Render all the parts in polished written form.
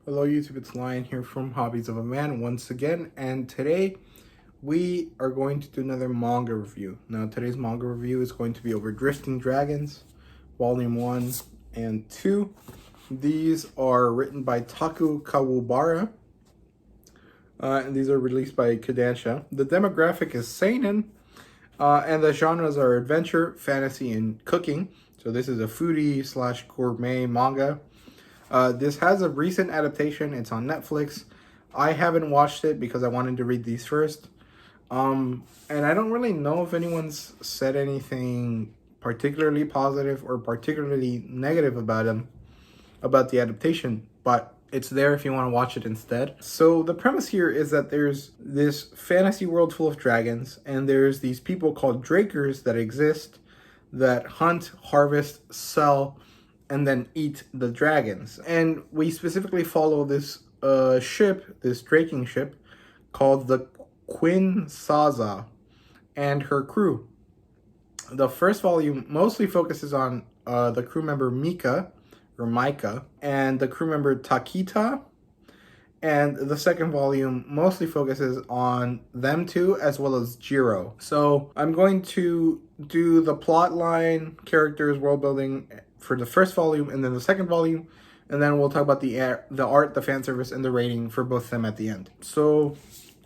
Hello YouTube, it's Lion here from Hobbies of a Man once again, and today we are going to do another manga review. Now today's manga review is going to be over Drifting Dragons, Volume 1 and 2. These are written by Taku Kawabara, and these are released by Kodansha. The demographic is seinen, and the genres are adventure, fantasy, and cooking. So this is a foodie slash gourmet manga. This has a recent adaptation. It's on Netflix. I haven't watched it because I wanted to read these first. And I don't really know if anyone's said anything particularly positive or particularly negative about the adaptation, but it's there if you want to watch it instead. So the premise here is that there's this fantasy world full of dragons, and there's these people called drakers that exist that hunt, harvest, sell, and then eat the dragons. And we specifically follow this ship, this draking ship, called the Queen Saza and her crew. The first volume mostly focuses on the crew member Mika, and the crew member Takita. And the second volume mostly focuses on them two as well as Jiro. So I'm going to do the plot line, characters, world building for the first volume and then the second volume. And then we'll talk about the art, the fan service, and the rating for both of them at the end. So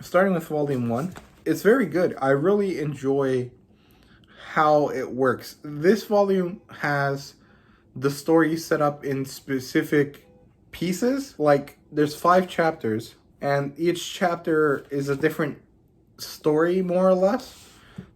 starting with volume 1, it's very good. I really enjoy how it works. This volume has the story set up in specific pieces. Like there's 5 chapters, and each chapter is a different story, more or less,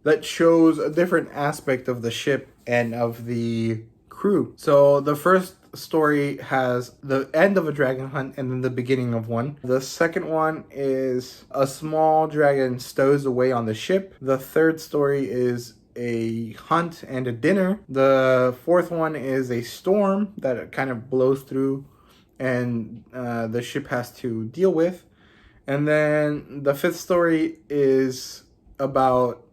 that shows a different aspect of the ship and of the crew. So the first story has the end of a dragon hunt and then the beginning of one. The second one is a small dragon stows away on the ship. The third story is a hunt and a dinner. The fourth one is a storm that kind of blows through and the ship has to deal with. And then the fifth story is about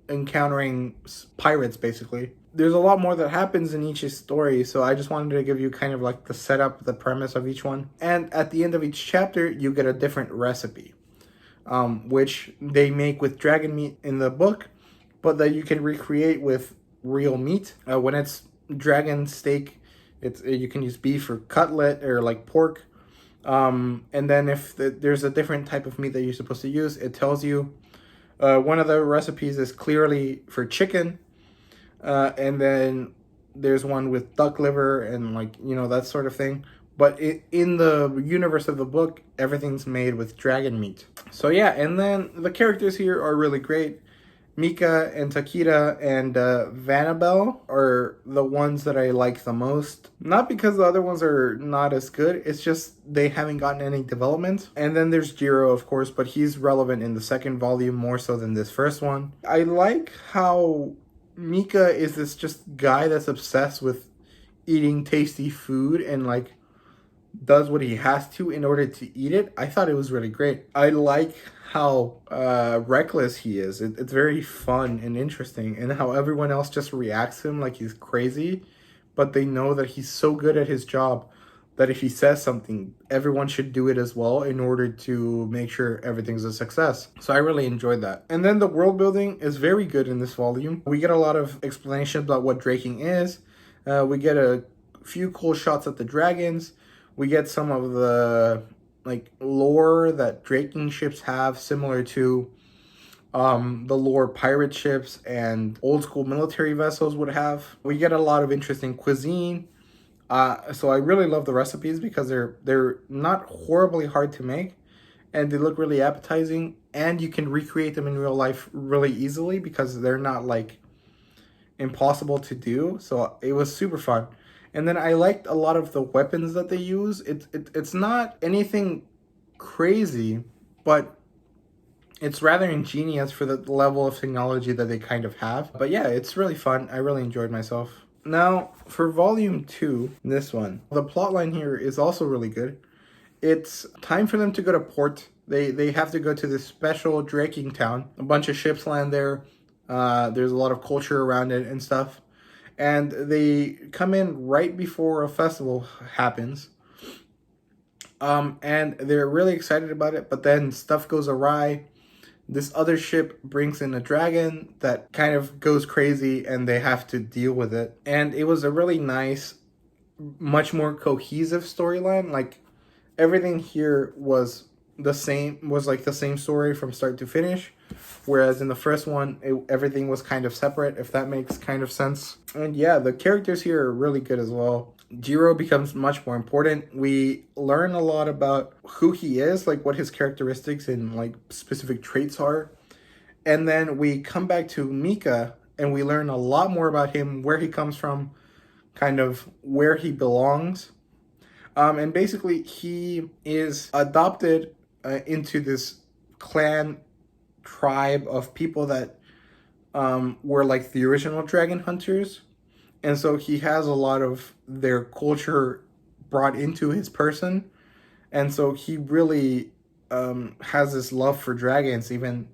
encountering pirates, basically. There's a lot more that happens in each story, so I just wanted to give you kind of like the setup, the premise of each one. And at the end of each chapter, you get a different recipe, which they make with dragon meat in the book, but that you can recreate with real meat. When it's dragon steak, you can use beef or cutlet or like pork. And then if there's a different type of meat that you're supposed to use, it tells you. One of the recipes is clearly for chicken. And then there's one with duck liver and that sort of thing. But in the universe of the book, everything's made with dragon meat. So yeah, and then the characters here are really great. Mika and Takita and Vanabel are the ones that I like the most. Not because the other ones are not as good, it's just they haven't gotten any development. And then there's Jiro, of course, but he's relevant in the second volume more so than this first one. I like how Mika is this just guy that's obsessed with eating tasty food and does what he has to in order to eat it. I thought it was really great. I like how reckless he is. It's very fun and interesting, and how everyone else just reacts to him like he's crazy, but they know that he's so good at his job that if he says something, everyone should do it as well in order to make sure everything's a success. So I really enjoyed that. And then the world building is very good in this volume. We get a lot of explanation about what draking is. We get a few cool shots at the dragons. We get some of the lore that draking ships have, similar to the lore pirate ships and old school military vessels would have. We get a lot of interesting cuisine. So I really love the recipes because they're not horribly hard to make, and they look really appetizing, and you can recreate them in real life really easily because they're not impossible to do. So it was super fun. And then I liked a lot of the weapons that they use. It's not anything crazy, but it's rather ingenious for the level of technology that they kind of have. But yeah, it's really fun. I really enjoyed myself. Now, for volume 2, this one, the plotline here is also really good. It's time for them to go to port. They have to go to this special draking town. A bunch of ships land there. There's a lot of culture around it and stuff. And they come in right before a festival happens. And they're really excited about it, but then stuff goes awry. This other ship brings in a dragon that kind of goes crazy and they have to deal with it. And it was a really nice, much more cohesive storyline. Like everything here was the same story from start to finish. Whereas in the first one, everything was kind of separate, if that makes kind of sense. And yeah, the characters here are really good as well. Jiro becomes much more important. We learn a lot about who he is, like what his characteristics and like specific traits are. And then we come back to Mika and we learn a lot more about him, where he comes from, kind of where he belongs. And basically he is adopted into this clan tribe of people that were like the original dragon hunters. And so he has a lot of their culture brought into his person. And so he really has this love for dragons, even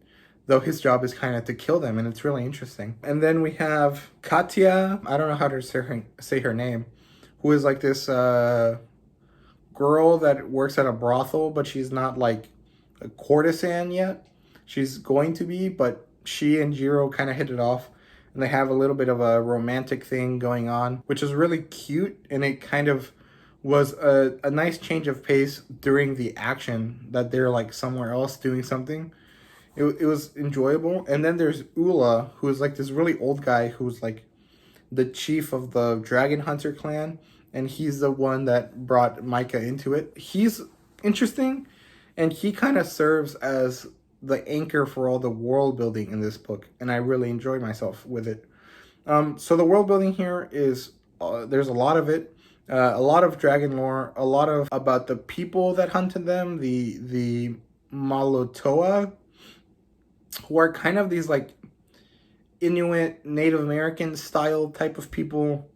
though his job is kind of to kill them. And it's really interesting. And then we have Katya, I don't know how to say her name, who is like this girl that works at a brothel, but she's not like a courtesan yet. She's going to be, but she and Jiro kind of hit it off. And they have a little bit of a romantic thing going on, which is really cute. And it kind of was a nice change of pace during the action, that they're like somewhere else doing something. It was enjoyable. And then there's Ula, who is like this really old guy who's like the chief of the Dragon Hunter clan. And he's the one that brought Micah into it. He's interesting. And he kind of serves as the anchor for all the world building in this book, and I really enjoyed myself with it. So the world building here is there's a lot of it, a lot of dragon lore, a lot of about the people that hunted them, the Malotoa, who are kind of these like Inuit Native American style type of people.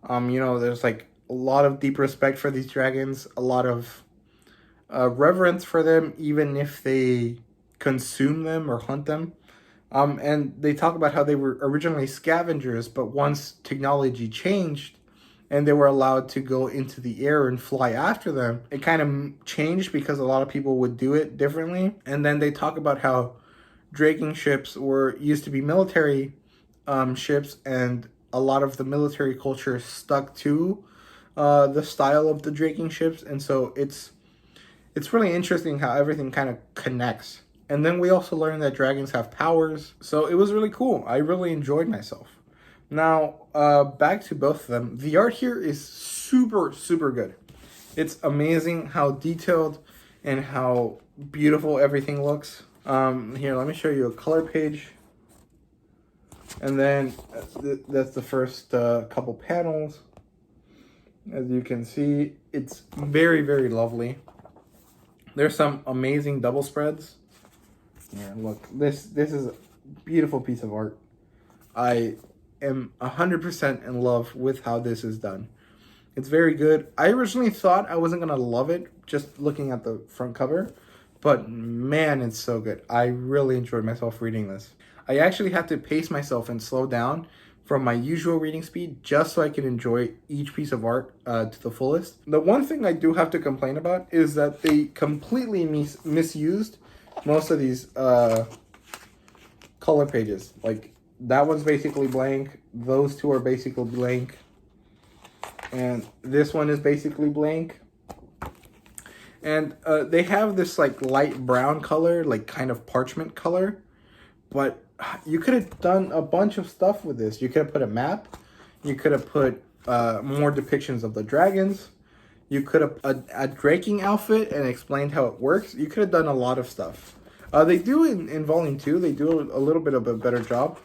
There's like a lot of deep respect for these dragons, a lot of reverence for them, even if they consume them or hunt them. And they talk about how they were originally scavengers, but once technology changed and they were allowed to go into the air and fly after them, it kind of changed because a lot of people would do it differently. And then they talk about how draking ships used to be military ships, and a lot of the military culture stuck to the style of the draking ships. And so it's really interesting how everything kind of connects. And then we also learned that dragons have powers. So it was really cool. I really enjoyed myself. Now, back to both of them. The art here is super, super good. It's amazing how detailed and how beautiful everything looks. Here, let me show you a color page. And then that's the first couple panels. As you can see, it's very, very lovely. There's some amazing double spreads. Yeah, look, this is a beautiful piece of art. I am 100% in love with how this is done. It's very good. I originally thought I wasn't going to love it just looking at the front cover, but man, it's so good. I really enjoyed myself reading this. I actually had to pace myself and slow down from my usual reading speed just so I can enjoy each piece of art to the fullest. The one thing I do have to complain about is that they completely misused most of these color pages. Like that one's basically blank, those two are basically blank, and this one is basically blank. And they have this like light brown color, like kind of parchment color, but you could have done a bunch of stuff with this. You could have put a map, you could have put more depictions of the dragons, you could have a draking outfit and explained how it works. You could have done a lot of stuff. They do in volume 2, they do a little bit of a better job.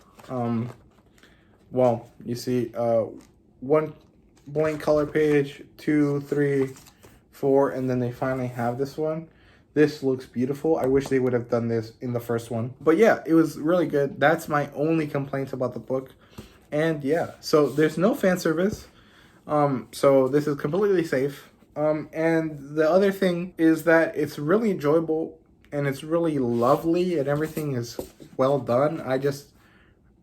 Well, you see one blank color page, 2, 3, 4, and then they finally have this one. This looks beautiful. I wish they would have done this in the first one. But yeah, it was really good. That's my only complaints about the book. And yeah, so there's no fan service. So this is completely safe. And the other thing is that it's really enjoyable and it's really lovely and everything is well done. I just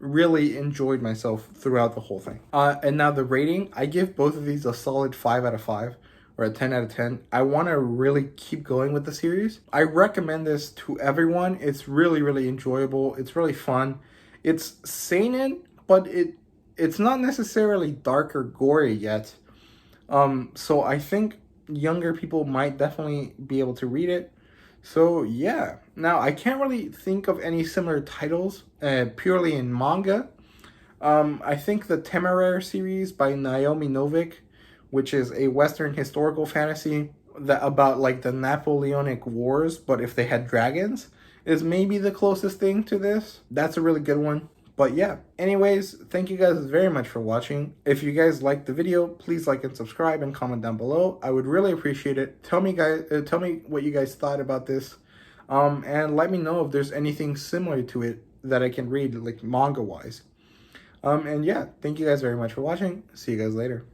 really enjoyed myself throughout the whole thing. And now the rating, I give both of these a solid 5 out of 5. or a 10 out of 10. I want to really keep going with the series. I recommend this to everyone. It's really, really enjoyable. It's really fun. It's seinen, but it's not necessarily dark or gory yet. So I think younger people might definitely be able to read it. So yeah. Now I can't really think of any similar titles purely in manga. I think the Temeraire series by Naomi Novik, which is a Western historical fantasy that about like the Napoleonic Wars, but if they had dragons, is maybe the closest thing to this. That's a really good one. But yeah, anyways, thank you guys very much for watching. If you guys liked the video, please like and subscribe and comment down below. I would really appreciate it. Tell me what you guys thought about this. And let me know if there's anything similar to it that I can read, like manga wise. And yeah, thank you guys very much for watching. See you guys later.